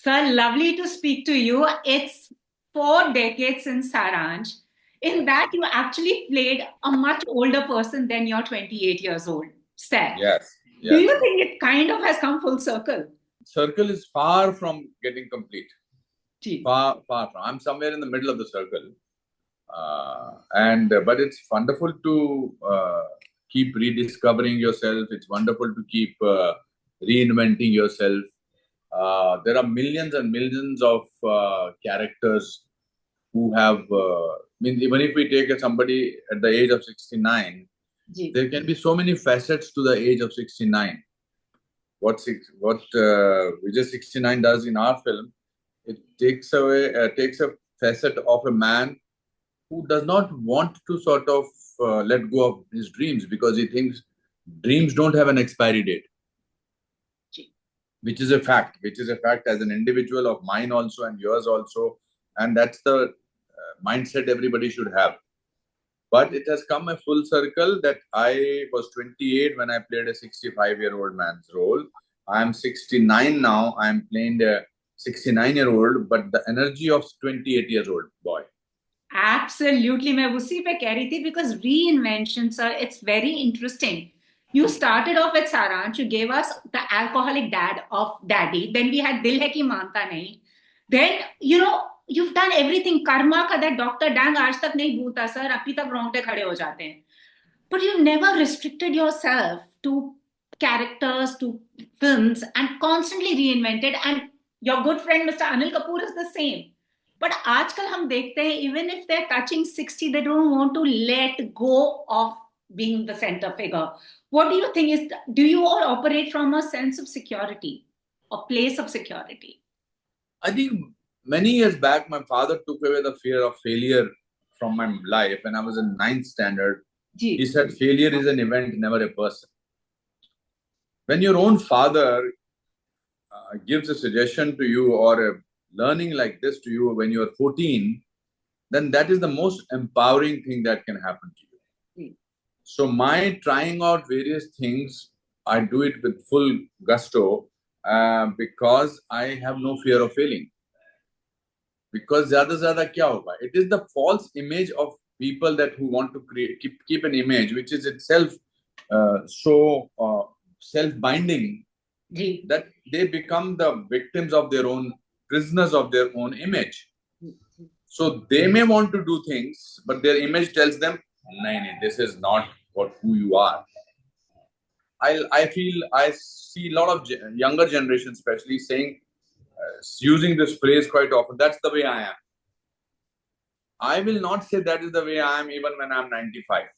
Sir, lovely to speak to you. It's 4 decades in Saransh. In that, you actually played a much older person than your 28 years old self. Yes, Do yes. you think it kind of has come full circle? Circle is far from getting complete. Gee. Far, far from. I'm somewhere in the middle of the circle. But it's wonderful to keep rediscovering yourself. It's wonderful to keep reinventing yourself. There are millions and millions of characters who have. Even if we take somebody at the age of 69, Gee. there can be so many facets to the age of 69. What Vijay 69 does in our film, it takes a facet of a man who does not want to sort of let go of his dreams because he thinks dreams don't have an expiry date, Gee. which is a fact as an individual of mine also and yours also. And that's the mindset everybody should have. But it has come a full circle that I was 28 when I played a 65-year-old man's role. I am 69 now. I am playing a 69-year-old, but the energy of 28 years old boy. Absolutely. मैं उसी पे कह रही थी because reinvention, sir, it's very interesting. You started off with Saransh. You gave us the alcoholic dad of Daddy. Then we had Dil Hai Ki Manta Nahi. Then, you've done everything. Karma ka that Dr. Dang aaj tak nahi bhulta, sir. Abhi tak rongte khade ho jate hain. But you've never restricted yourself to characters, to films, and constantly reinvented. And your good friend, Mr. Anil Kapoor, is the same. But आजकल हम देखते हैं, even if they're touching 60, they don't want to let go of being the center figure. What do you think do you all operate from a sense of security, a place of security? I think many years back, my father took away the fear of failure from my life when I was in 9th standard. Gee. He said, failure is an event, never a person. When your own father gives a suggestion to you or a learning like this to you when you are 14, then that is the most empowering thing that can happen to you. So my trying out various things, I do it with full gusto because I have no fear of failing. Because zyada kya hoga? It is the false image of people that who want to keep an image which is itself so self-binding that they become the victims of their own, prisoners of their own image. So they may want to do things, but their image tells them, "Nahi, this is not who you are." I see a lot of younger generation, especially saying, using this phrase quite often. That's the way I am. I will not say that is the way I am even when I'm 95,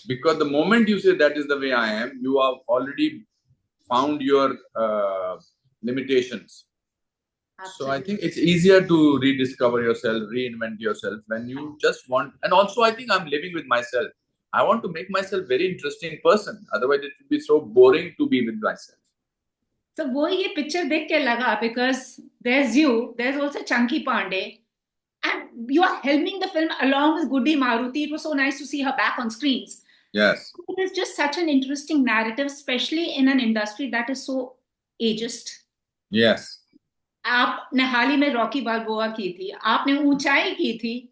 because the moment you say that is the way I am, you have already found your limitations. Absolutely. So I think it's easier to rediscover yourself, reinvent yourself when you just want. And also, I think I'm living with myself. I want to make myself a very interesting person. Otherwise, it would be so boring to be with myself. So, वो ये picture देख के लगा because there's you, there's also Chunky Pandey, and you are helming the film along with Goody Maruti. It was so nice to see her back on screens. Yes. It is just such an interesting narrative, especially in an industry that is so ageist. Yes. आपने हाल ही में Rocky बाल्बोआ की थी, आपने ऊंचाई की थी,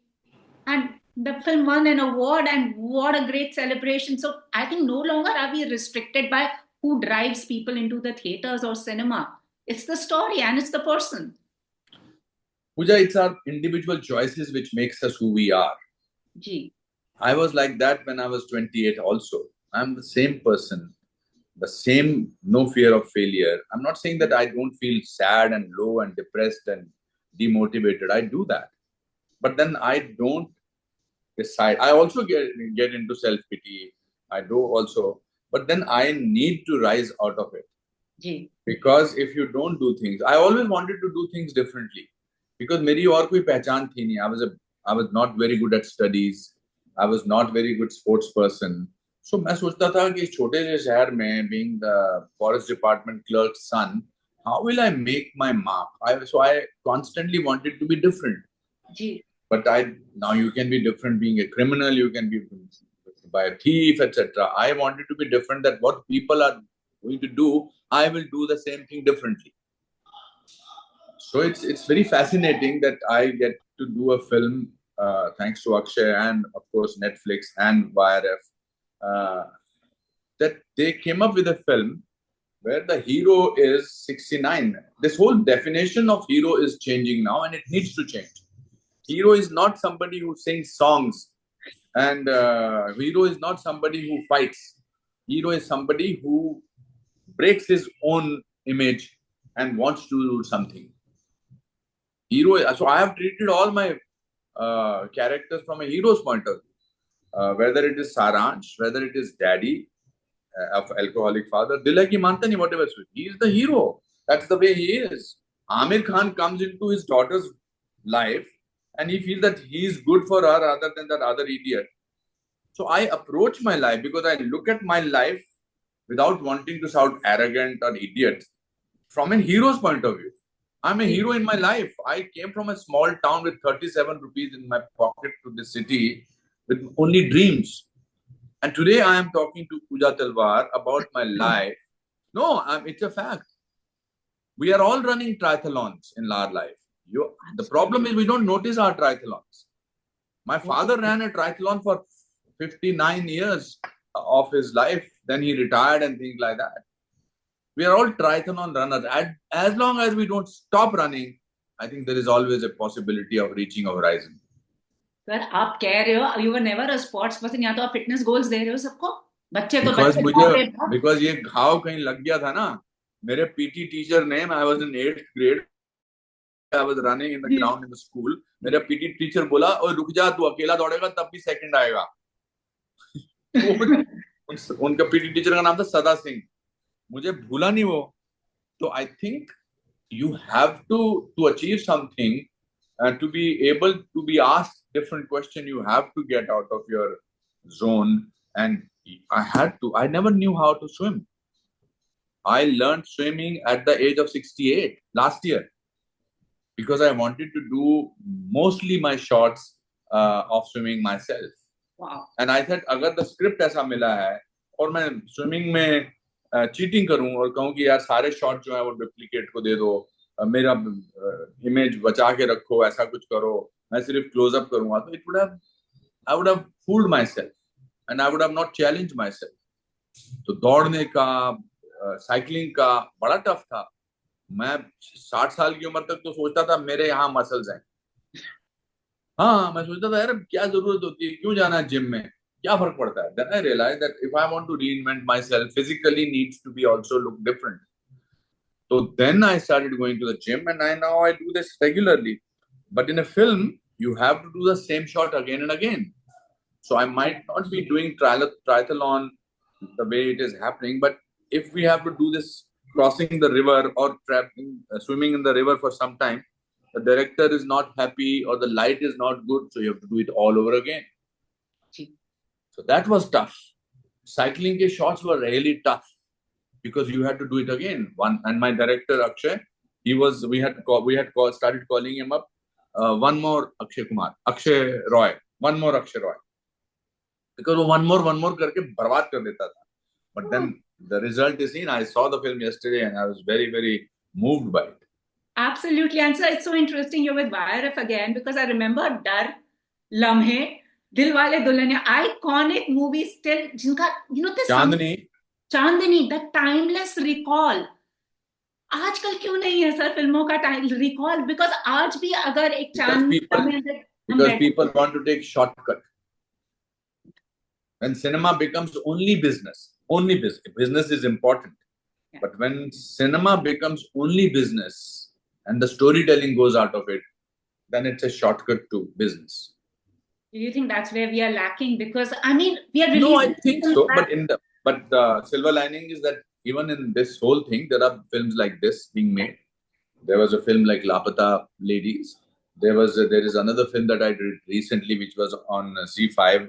and the film won an award, and what a great celebration. So I think no longer are we restricted by who drives people into the theaters or cinema. It's the story and it's the person. Pooja, it's our individual choices which makes us who we are. Gee. I was like that when I was 28 also. I'm the same person, the same, no fear of failure. I'm not saying that I don't feel sad and low and depressed and demotivated. I do that. But then I don't decide. I also get into self-pity. I do also. But then I need to rise out of it. Gee. Because if you don't do things, I always wanted to do things differently. Because मेरी और कोई पहचान थी नहीं. I was not very good at studies. I was not very good sports person. So मैं सोचता था कि इस छोटे से शहर में, being the forest department clerk's son, how will I make my mark? So I constantly wanted to be different. Gee. But now you can be different being a criminal, you can be by a thief, etc. I wanted to be different, that what people are going to do, I will do the same thing differently. So it's very fascinating that I get to do a film thanks to Akshay and of course Netflix and YRF, that they came up with a film where the hero is 69. This whole definition of hero is changing now, and it needs to change. Hero is not somebody who sings songs, and hero is not somebody who fights. Hero is somebody who breaks his own image and wants to do something. Hero. So I have treated all my characters from a hero's point of view. Whether it is Saransh, whether it is Daddy of alcoholic father, Dil Hai Ki Manta Nahi, whatever. He is the hero. That's the way he is. Amir Khan comes into his daughter's life and he feels that he is good for her rather than that other idiot. So I approach my life because I look at my life without wanting to sound arrogant or idiot from a hero's point of view. I'm a hero in my life. I came from a small town with 37 rupees in my pocket to this city with only dreams. And today I am talking to Pooja Talwar about my life. No, it's a fact. We are all running triathlons in our life. The problem is we don't notice our triathlons. My father ran a triathlon for 59 years of his life. Then he retired and things like that. We are all triathlon runners. As long as we don't stop running, I think there is always a possibility of reaching a horizon. Sir आप कह रहे हो you were never a sports person, या तो आप fitness goals दे रहे हो सबको, बच्चे तो बच्चे बिकॉज ये घाव कहीं लग गया था ना. मेरे पीटी टीचर ने, I was in 8th grade, I was running in the ground in the school. मेरा पीटी टीचर बोला, और रुक जा, तू अकेला दौड़ेगा तब भी सेकंड आएगा. उनका पीटी टीचर का नाम था सदा सिंह. मुझे भूला नहीं वो. तो I think you have to achieve something, to be able to be asked different question, you have to get out of your zone. And I never knew how to swim. I learned swimming at the age of 68 last year because I wanted to do mostly my shots of swimming myself. Wow. And I thought agar the script ऐसा मिला है और मैं swimming में cheating करूं और कहूं कि यार सारे शॉट जो है वो डुप्लीकेट को दे दो, मेरा इमेज बचा के रखो, ऐसा कुछ करो, मैं सिर्फ क्लोज अप करूंगा, तो I would have fooled myself and I would have not challenged myself. तो दौड़ने का, साइकिलिंग का बड़ा टफ था. मैं 60 साल की उम्र तक तो सोचता था मेरे यहाँ मसल्स हैं. हाँ, मैं सोचता था यार क्या जरूरत होती है, क्यों जाना है जिम में, क्या फर्क पड़ता है. Then I realized that if I want to reinvent myself, physically needs to be also look different. So then I started going to the gym, and now I do this regularly. But in a film, you have to do the same shot again and again. So I might not be doing triathlon the way it is happening, but if we have to do this, crossing the river or swimming in the river for some time, the director is not happy or the light is not good, so you have to do it all over again. So that was tough. Cycling ke shots were really tough because you had to do it again. And my director Akshay, we had started calling him up, one more Akshay Roy, one more Akshay Roy, because वो one more करके बर्बाद कर देता था. But then the result is seen. I saw the film yesterday and I was very, very moved by it. Absolutely. And so it's so interesting you're with YRF again, because I remember Dar, Lamhe, Dilwale Dulhania, iconic movies still, jinka, this Chandni, the timeless recall. आजकल क्यों नहीं है sir फिल्मों का time recall? Because आज भी अगर एक because people want to take shortcut. When cinema becomes only business is important. Yeah. But when cinema becomes only business and the storytelling goes out of it, then it's a shortcut to business. Do you think that's where we are lacking? Because I mean, we are releasing. No, I think so. But the silver lining is that even in this whole thing, there are films like this being made. There was a film like Lapata Ladies. There is another film that I did recently, which was on Z5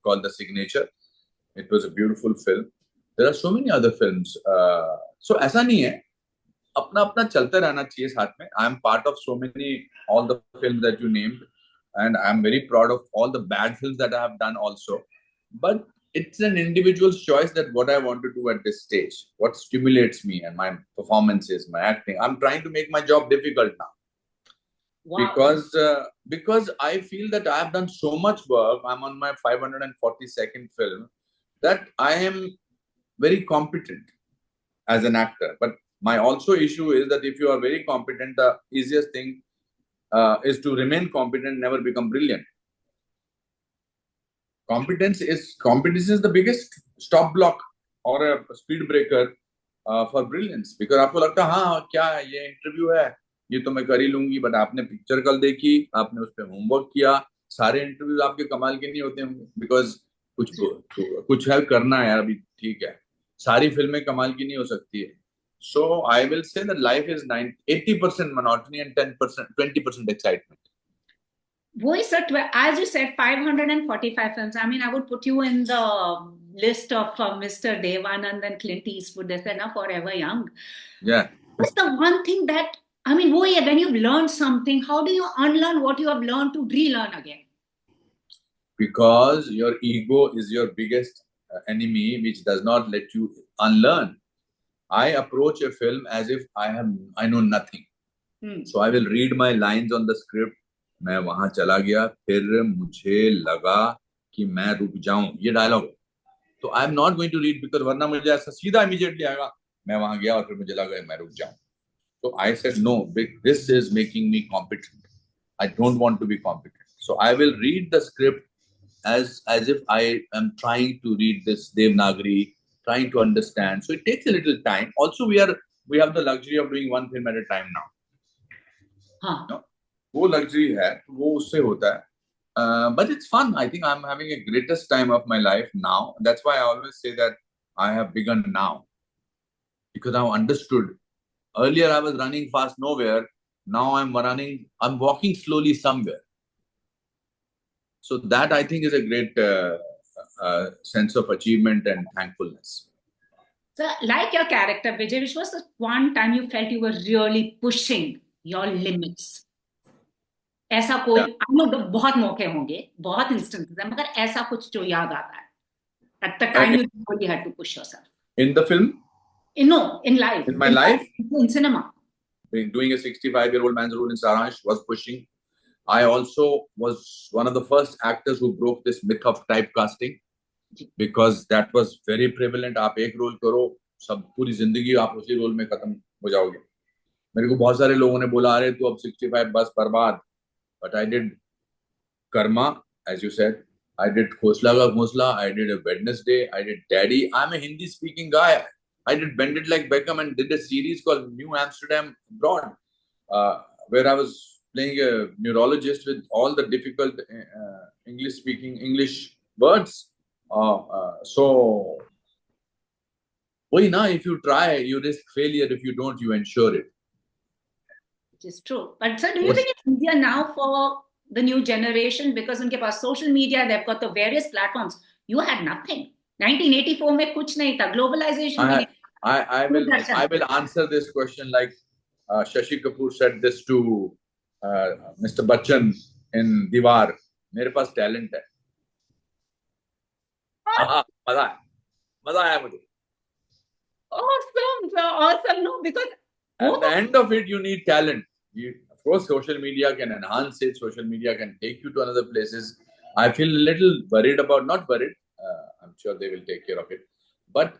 called The Signature. It was a beautiful film. There are so many other films. So ऐसा नहीं है. अपना चलते रहना चाहिए साथ में. I am part of all the films that you named, and I am very proud of all the bad films that I have done also. But it's an individual's choice that what I want to do at this stage, what stimulates me and my performances, my acting. I'm trying to make my job difficult now. Wow. Because I feel that I have done so much work. I'm on my 542nd film that I am very competent as an actor. But my also issue is that if you are very competent, the easiest thing is to remain competent, never become brilliant. Competence is the biggest stop block or a speed breaker for brilliance. Because आपको लगता है हाँ क्या ये interview है, ये तो मैं कर ही लूंगी, बट आपने पिक्चर कल देखी, आपने उस पर होमवर्क किया, सारे इंटरव्यूज आपके कमाल के नहीं होते होंगे, बिकॉज कुछ हेल्प करना है यार अभी, ठीक है, सारी फिल्में कमाल की नहीं हो सकती है. So I will say that life is 80% monotony and 10%, 20% excitement. Voice at, as you said, 545 films. I mean, I would put you in the list of Mr. Devanand and Clint Eastwood. They said, "Now forever young." Yeah. What's the one thing that, I mean, when you've learned something, how do you unlearn what you have learned to relearn again? Because your ego is your biggest enemy, which does not let you unlearn. I approach a film as if I know nothing. So I will read my lines on the script. मैं वहां चला गया, फिर मुझे लगा कि मैं रुक जाऊं, ये डायलॉग. तो I am not going to read, because वरना मुझे ऐसा सीधा इमीडिएटली आएगा, मैं वहां गया और फिर मुझे लगा मैं रुक जाऊं. So I said no, this is making me competent. I don't want to be competent. So I will read the script as if I am trying to read this Devanagari, trying to understand. So it takes a little time. Also, we have the luxury of doing one film at a time now. No? वो luxury है, वो उससे होता है. But it's fun. I think I'm having a greatest time of my life now. That's why I always say that I have begun now, because I've understood. Earlier I was running fast nowhere. Now I'm walking slowly somewhere. So that I think is a great sense of achievement and thankfulness. So, like your character, Vijay, which was the one time you felt you were really pushing your limits? ऐसा कोई, I know बहुत मौके होंगे, बहुत instances हैं, मगर ऐसा कुछ जो याद आता है at the time you really had to push yourself. In the film? No, in life. In my life? In cinema. Doing a 65-year-old man's role in Saransh was pushing. I also was one of the first actors who broke this myth of typecasting, because that was very prevalent. आप एक role करो, सब पूरी जिंदगी आप उसी role में खत्म हो जाओगे. मेरे को बहुत सारे लोगों ने बोला अरे तू अब 65 बस बर्बाद. But I did Karma, as you said. I did Khosla Ka Khosla. I did a Wednesday. I did Daddy. I'm a Hindi-speaking guy. I did Bend It Like Beckham and did a series called New Amsterdam Abroad, where I was playing a neurologist with all the difficult English words. So, if you try, you risk failure. If you don't, you ensure it. Which is true. But sir, do you think it's easier now for the new generation, because उनके पास social media, they've got the various platforms? You had nothing. 1984 में कुछ नहीं था. Globalization में I will answer this question like Shashi Kapoor said this to Mr. Bachchan in Diwar. मेरे पास talent है. मजा आया मुझे. Awesome, sir. Awesome. No, because at the end of it, you need talent. Of course, social media can enhance it. Social media can take you to other places. I feel a little worried about, not worried. I'm sure they will take care of it. But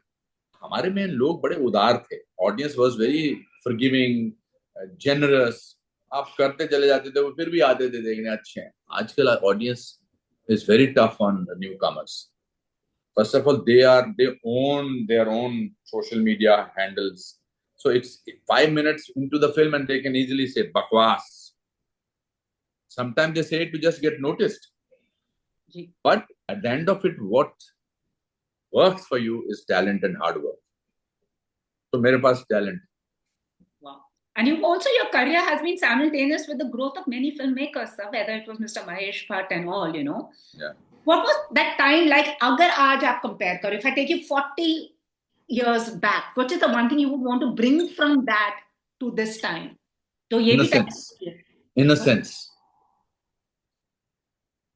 हमारे में लोग बड़े उदार थे. Audience was very forgiving, generous. आप करते चले जाते थे, वो फिर भी आते थे देखने अच्छे हैं. आजकल audience is very tough on the newcomers. First of all, they own their own social media handles. So it's 5 minutes into the film and they can easily say bakwas. Sometimes they say it to just get noticed. But at the end of it, what works for you is talent and hard work. So mere paas talent. Wow. And you also, your career has been simultaneous with the growth of many filmmakers, sir, whether it was Mr. Mahesh Bhatt and all, Yeah. What was that time like? Agar aaj aap compare karo, if I take you 40 years back, what is the one thing you would want to bring from that to this time? So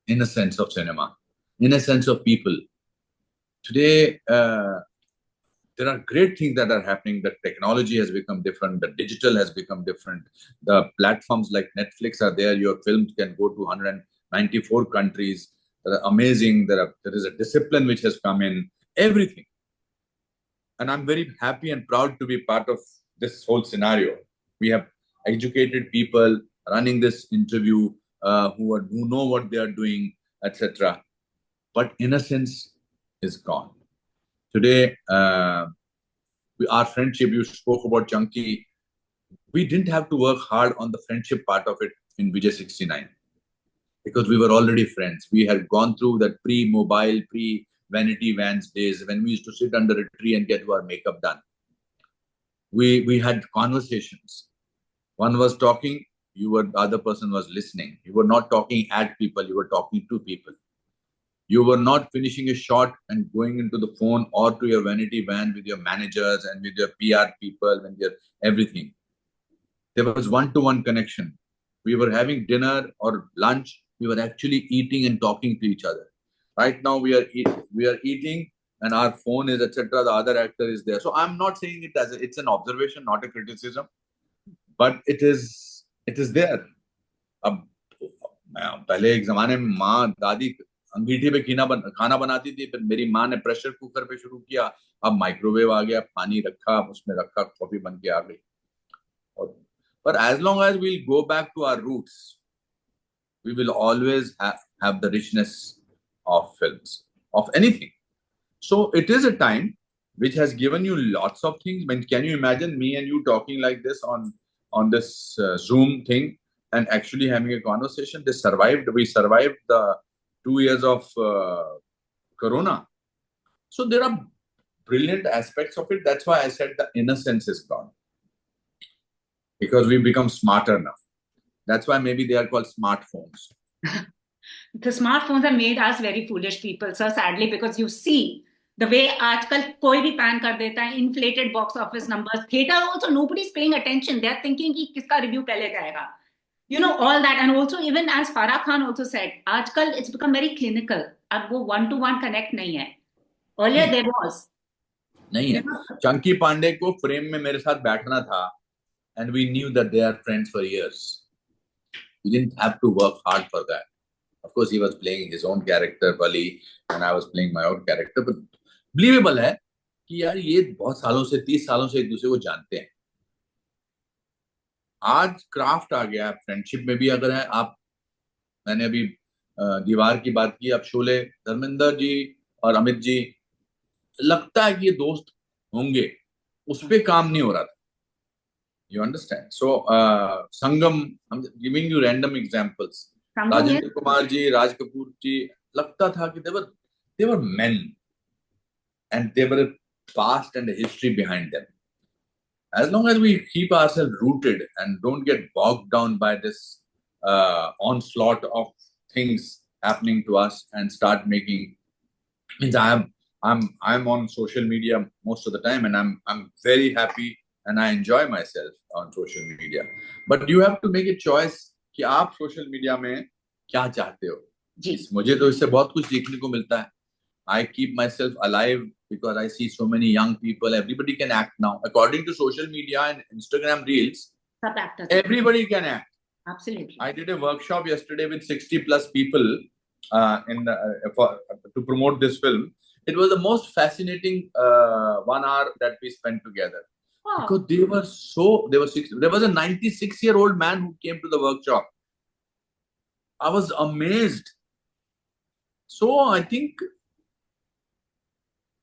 Innocence of cinema, innocence of people. Today, there are great things that are happening. The technology has become different. The digital has become different. The platforms like Netflix are there. Your films can go to 194 countries. They're amazing. There is a discipline which has come in. Everything. And I'm very happy and proud to be part of this whole scenario. We have educated people running this interview who know what they are doing, etc. But innocence is gone. Today, our friendship, you spoke about Chunky, we didn't have to work hard on the friendship part of it in Vijay 69 because we were already friends. We had gone through that pre-mobile, pre-vanity vans days when we used to sit under a tree and get our makeup done. We had conversations. One was talking, the other person was listening. You were not talking at people, you were talking to people. You were not finishing a shot and going into the phone or to your vanity van with your managers and with your PR people and your everything. There was one-to-one connection. We were having dinner or lunch. We were actually eating and talking to each other. Right now, we are eating, and our phone is etc. The other actor is there. So I'm not saying it as it's an observation, not a criticism, but it is there. अब पहले एक जमाने में माँ दादी अंगीठी पे खाना बनाती थी, फिर मेरी माँ ने प्रेशर कुकर पे शुरू किया, अब माइक्रोवेव आ गया, पानी रखा, उसमें रखा, कॉफी बन के आ गई. But as long as we'll go back to our roots, we will always have the richness of films, of anything. So it is a time which has given you lots of things. Can you imagine me and you talking like this on this Zoom thing and actually having a conversation? We survived the 2 years of Corona. So there are brilliant aspects of it. That's why I said the innocence is gone. Because we've become smarter now. That's why maybe they are called smartphones. The smartphones have made us very foolish people, sir, sadly, because you see the way आजकल कोई भी pan कर देता है, inflated box office numbers. Theater also, nobody's paying attention. They're thinking कि किसका review पहले जाएगा. You know, all that. And also, even as Farah Khan also said, आजकल it's become very clinical. अब वो one-to-one connect नहीं है. Earlier there was. नहीं है. Chunky Pandey को frame में मेरे साथ बैठना था. And we knew that they are friends for years. We didn't have to work hard for that. Of course, he was playing his own character, Bali, and I was playing my own character. But believable है कि यार ये बहुत सालों से 30 सालों से एक दूसरे को जानते हैं. आज क्राफ्ट आ गया फ्रेंडशिप में भी. अगर है आप, मैंने अभी दीवार की बात की, अब शोले धर्मेंद्र जी और अमित जी, लगता है कि ये दोस्त होंगे, उस पर काम नहीं हो रहा था. You understand? So, Sangam, I'm giving you random examples. Rajendra Kumar ji, Raj Kapoor ji, लगता था कि they were men, and they were a past and a history behind them. As long as we keep ourselves rooted and don't get bogged down by this onslaught of things happening to us and start making. Means I'm on social media most of the time, and I'm very happy and I enjoy myself on social media. But you have to make a choice कि आप social media में क्या चाहते हो. मुझे तो इससे बहुत कुछ सीखने को मिलता है. I keep myself alive because I see so many young people. Everybody can act now. According to social media and Instagram reels, everybody can act. Absolutely. I did a workshop yesterday with 60 plus people to promote this film. It was the most fascinating 1 hour that we spent together. Wow. Because there was a 96-year-old man who came to the workshop. I was amazed. So I think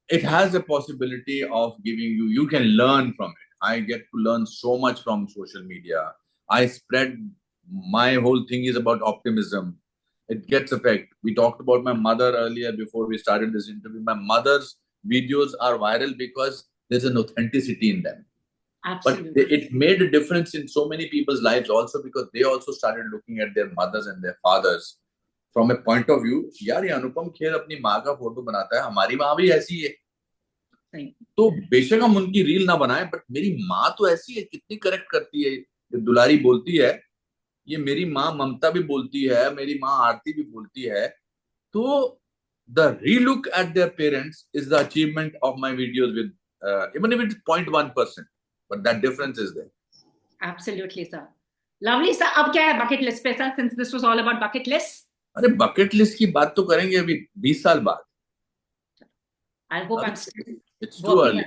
it has a possibility of giving you can learn from it. I get to learn so much from social media. My whole thing is about optimism. It gets effect. We talked about my mother earlier before we started this interview. My mother's videos are viral because there's an authenticity in them. Absolutely. But it made a difference in so many people's lives also because they also started looking at their mothers and their fathers from a point of view. यार ये अनुपम खेर अपनी माँ का photo बनाता है, हमारी माँ भी ऐसी है. तो बेशक हम उनकी रील ना बनाए, बट मेरी माँ तो ऐसी है, कितनी करेक्ट करती है, दुलारी बोलती है. ये मेरी माँ ममता भी बोलती है, मेरी माँ आरती भी बोलती है. तो the relook at their parents is the achievement of my videos with, even if it's 0.1%, but that difference is there. Absolutely, sir. Lovely, sir. अब क्या है bucket list पे, sir? Since this was all about bucket list. अरे bucket list की बात तो करेंगे अभी 20 साल बाद. I hope I'm still it's too early.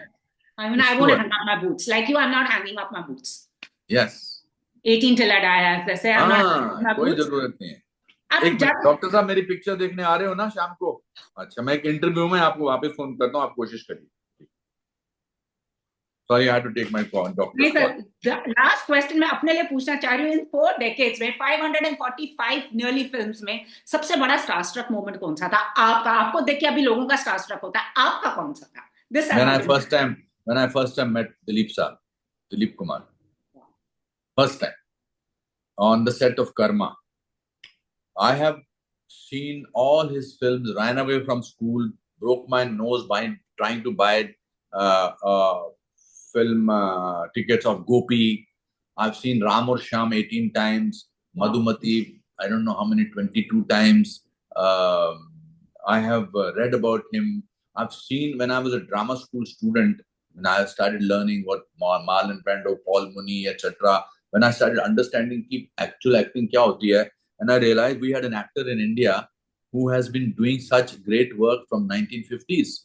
I mean, I won't hang up my boots. Like you, I'm not hanging up my boots. Yes. 18 till I die, as they say. I'm not hanging up my कोई boots. जरूरत नहीं है. एक minute, doctor साहब मेरी picture देखने आ रहे हो ना शाम को? अच्छा, मैं एक इंटरव्यू में आपको वापस फोन करता हूँ, आप कोशिश करिए. Sorry, I had to take my phone, doctor. नहीं सर, the last question मैं अपने लिए पूछना चाह रही हूँ. In 4 decades में 545 nearly films में सबसे बड़ा starstruck moment कौन सा था आपका? आपको देख के अभी लोगों का starstruck होता है, आपका कौन सा था? When I first time met Dilip Kumar, first time on the set of Karma. I have seen all his films, ran away from school, broke my nose by trying to buy film tickets of Gopi. I've seen Ram or Sham 18 times, Madhumati, I don't know how many, 22 times. I have read about him. I've seen when I was a drama school student, when I started learning what Marlon Brando, Paul Muni, etc. When I started understanding actual acting kya hoti hai, and I realized we had an actor in India who has been doing such great work from 1950s.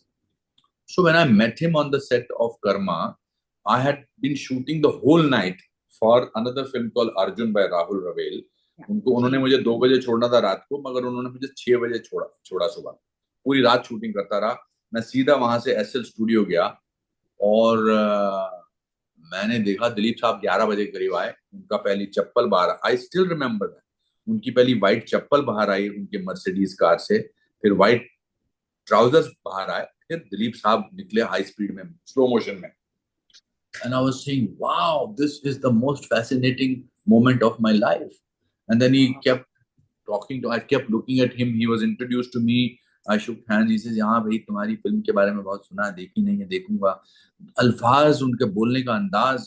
So when I met him on the set of Karma, I had been shooting the whole night for another film called Arjun by Rahul Ravel. उन्होंने मुझे 2 बजे छोड़ना था रात को, मगर उन्होंने मुझे 6 बजे छोड़ा सुबह. पूरी रात शूटिंग करता रहा. मैं सीधा वहां से एसएल स्टूडियो गया और मैंने देखा दिलीप साहब 11 बजे करीब आए. उनका पहली चप्पल बाहर, आई स्टिल रिमेम्बर दैट. उनकी पहली व्हाइट चप्पल बाहर आई उनके मर्सिडीज कार से, फिर व्हाइट ट्राउजर्स बाहर आए, फिर दिलीप साहब निकले हाई स्पीड में, स्लो मोशन में. And I was saying, wow, this is the most fascinating moment of my life. And then he kept talking to, I kept looking at him. He was introduced to me. I shook hands. He says, हाँ भाई तुम्हारी film के बारे में बहुत सुना, देखी नहीं है, देखूंगा. अल्फाज, उनके बोलने का अंदाज.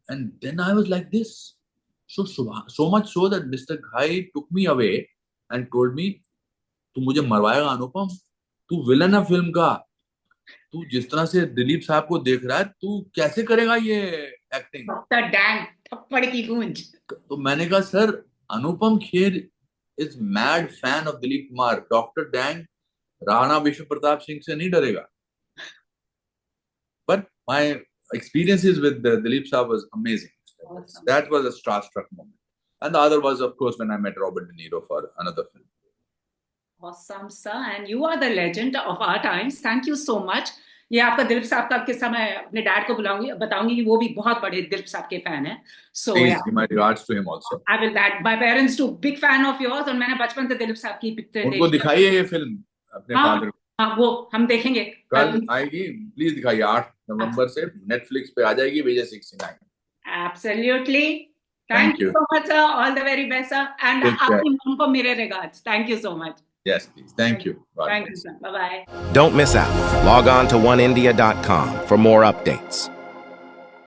And then I was like this. So much so that Mr. Ghai took me away and told me, तू मुझे मरवाएगा अनुपम, तू विलन है फिल्म का, तू जिस तरह से दिलीप साहब को देख रहा है, तू कैसे करेगा ये एक्टिंग? डॉक्टर डैंग, थप्पड़ की गूंज. तो मैंने कहा, sir, Anupam Kher is mad fan of Dilip Kumar. Doctor Dang Rana Vishwa Pratap Singh से नहीं डरेगा. But my experiences with Dilip Saab was amazing. Awesome. That was a starstruck moment. And the other was, of course, when I met Robert De Niro for another film. Awesome, sir. And you are the legend of our times. Thank you so much. ये आपका दिलीप साहब का किस्सा मैं अपने dad को बताऊंगी कि वो भी बहुत बड़े दिलीप साहब के फैन हैं. So please give my regards to him also. I will that. My parents too, big fan of yours. और मैंने बचपन से दिलीप साहब की पिक्चर उनको दिखाइए ये फिल्म अपने फादर को. हाँ, वो हम देखेंगे. कल आएगी, प्लीज दिखाइए. 8 नवंबर से नेटफ्लिक्स पे आ जाएगी, विजय 69. Absolutely. Thank you so much, sir. All the very best, sir. And आपकी mom को मेरे regards. Thank you so much. Yes, please. Thank you. Thank you, sir. Bye-bye. Don't miss out. Log on to oneindia.com for more updates.